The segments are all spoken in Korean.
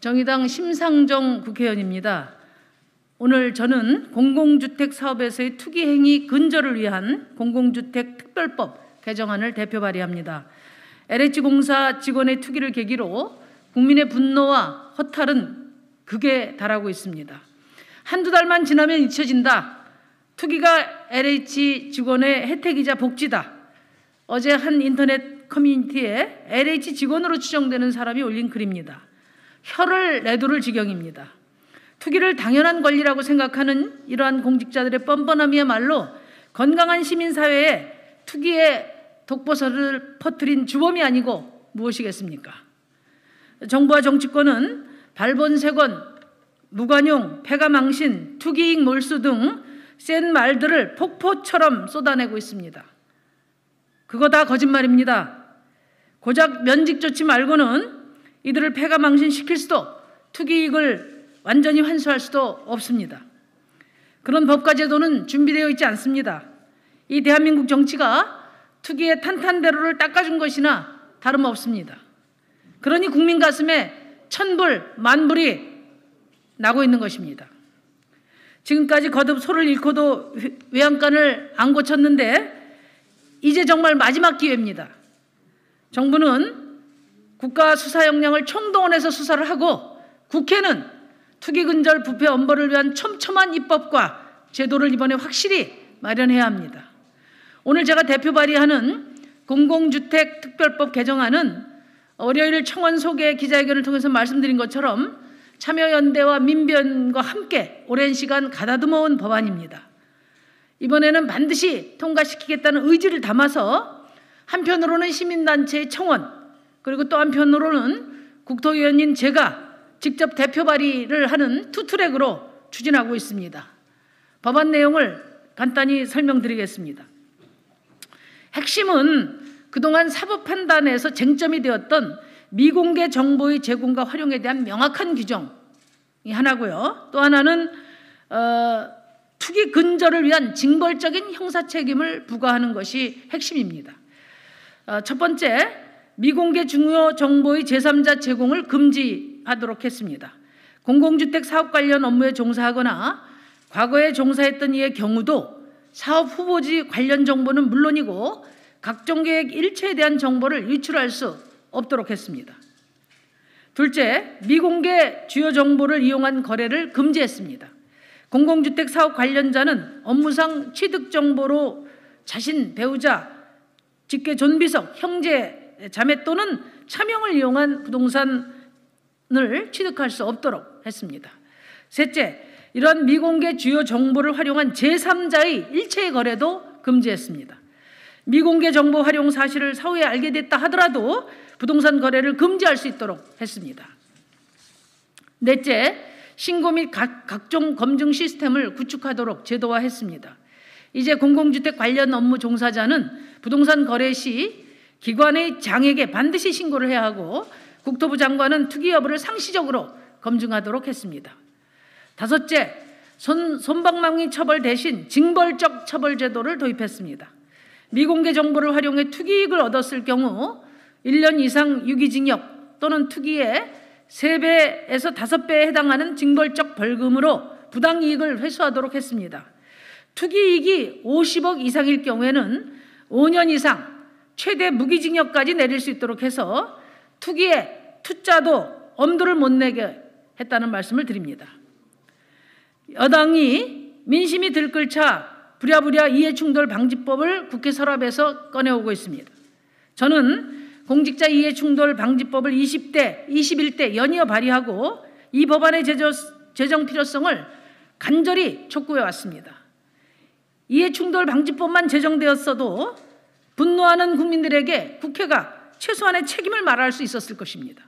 정의당 심상정 국회의원입니다. 오늘 저는 공공주택 사업에서의 투기 행위 근절을 위한 공공주택 특별법 개정안을 대표 발의합니다. LH공사 직원의 투기를 계기로 국민의 분노와 허탈은 극에 달하고 있습니다. 한두 달만 지나면 잊혀진다. 투기가 LH 직원의 혜택이자 복지다. 어제 한 인터넷 커뮤니티에 LH 직원으로 추정되는 사람이 올린 글입니다. 혀를 내두를 지경입니다. 투기를 당연한 권리라고 생각하는 이러한 공직자들의 뻔뻔함이야말로 건강한 시민사회에 투기의 독버섯을 퍼뜨린 주범이 아니고 무엇이겠습니까? 정부와 정치권은 발본색원, 무관용, 폐가망신, 투기익 몰수 등 센 말들을 폭포처럼 쏟아내고 있습니다. 그거 다 거짓말입니다. 고작 면직 조치 말고는 이들을 폐가망신시킬 수도 투기익을 완전히 환수할 수도 없습니다. 그런 법과 제도는 준비되어 있지 않습니다. 이 대한민국 정치가 투기의 탄탄대로를 닦아준 것이나 다름없습니다. 그러니 국민 가슴에 천불, 만불이 나고 있는 것입니다. 지금까지 거듭 소를 잃고도 외양간을 안 고쳤는데 이제 정말 마지막 기회입니다. 정부는 국가 수사 역량을 총동원해서 수사를 하고 국회는 투기 근절 부패 엄벌을 위한 촘촘한 입법과 제도를 이번에 확실히 마련해야 합니다. 오늘 제가 대표 발의하는 공공주택 특별법 개정안은 월요일 청원 소개 기자회견을 통해서 말씀드린 것처럼 참여연대와 민변과 함께 오랜 시간 가다듬어온 법안입니다. 이번에는 반드시 통과시키겠다는 의지를 담아서 한편으로는 시민단체의 청원, 그리고 또 한편으로는 국토위원인 제가 직접 대표 발의를 하는 투트랙으로 추진하고 있습니다. 법안 내용을 간단히 설명드리겠습니다. 핵심은 그동안 사법판단에서 쟁점이 되었던 미공개 정보의 제공과 활용에 대한 명확한 규정이 하나고요. 또 하나는 투기 근절을 위한 징벌적인 형사 책임을 부과하는 것이 핵심입니다. 첫 번째, 미공개 중요 정보의 제3자 제공을 금지하도록 했습니다. 공공주택 사업 관련 업무에 종사하거나 과거에 종사했던 이의 경우도 사업 후보지 관련 정보는 물론이고 각종 계획 일체에 대한 정보를 유출할 수 없도록 했습니다. 둘째, 미공개 주요 정보를 이용한 거래를 금지했습니다. 공공주택 사업 관련자는 업무상 취득 정보로 자신, 배우자, 직계 존비속, 형제, 자매 또는 차명을 이용한 부동산을 취득할 수 없도록 했습니다. 셋째, 이런 미공개 주요 정보를 활용한 제3자의 일체의 거래도 금지했습니다. 미공개 정보 활용 사실을 사후에 알게 됐다 하더라도 부동산 거래를 금지할 수 있도록 했습니다. 넷째, 신고 및 각종 검증 시스템을 구축하도록 제도화했습니다. 이제 공공주택 관련 업무 종사자는 부동산 거래 시 기관의 장에게 반드시 신고를 해야 하고 국토부 장관은 투기 여부를 상시적으로 검증하도록 했습니다. 다섯째, 솜방망이 처벌 대신 징벌적 처벌 제도를 도입했습니다. 미공개 정보를 활용해 투기이익을 얻었을 경우 1년 이상 유기징역 또는 투기의 3배에서 5배에 해당하는 징벌적 벌금으로 부당이익을 회수하도록 했습니다. 투기이익이 50억 이상일 경우에는 5년 이상 최대 무기징역까지 내릴 수 있도록 해서 투기의 투자도 엄두를 못 내게 했다는 말씀을 드립니다. 여당이 민심이 들끓자 부랴부랴 이해충돌 방지법을 국회 서랍에서 꺼내오고 있습니다. 저는 공직자 이해충돌 방지법을 20대, 21대 연이어 발의하고 이 법안의 제정 필요성을 간절히 촉구해 왔습니다. 이해충돌 방지법만 제정되었어도 분노하는 국민들에게 국회가 최소한의 책임을 말할 수 있었을 것입니다.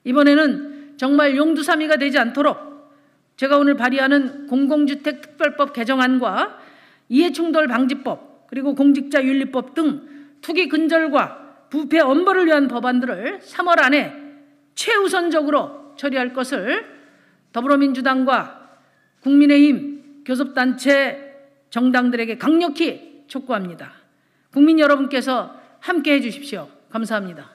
이번에는 정말 용두사미가 되지 않도록 제가 오늘 발의하는 공공주택 특별법 개정안과 이해충돌 방지법 그리고 공직자윤리법 등 투기 근절과 부패 엄벌을 위한 법안들을 3월 안에 최우선적으로 처리할 것을 더불어민주당과 국민의힘, 교섭단체, 정당들에게 강력히 촉구합니다. 국민 여러분께서 함께해 주십시오. 감사합니다.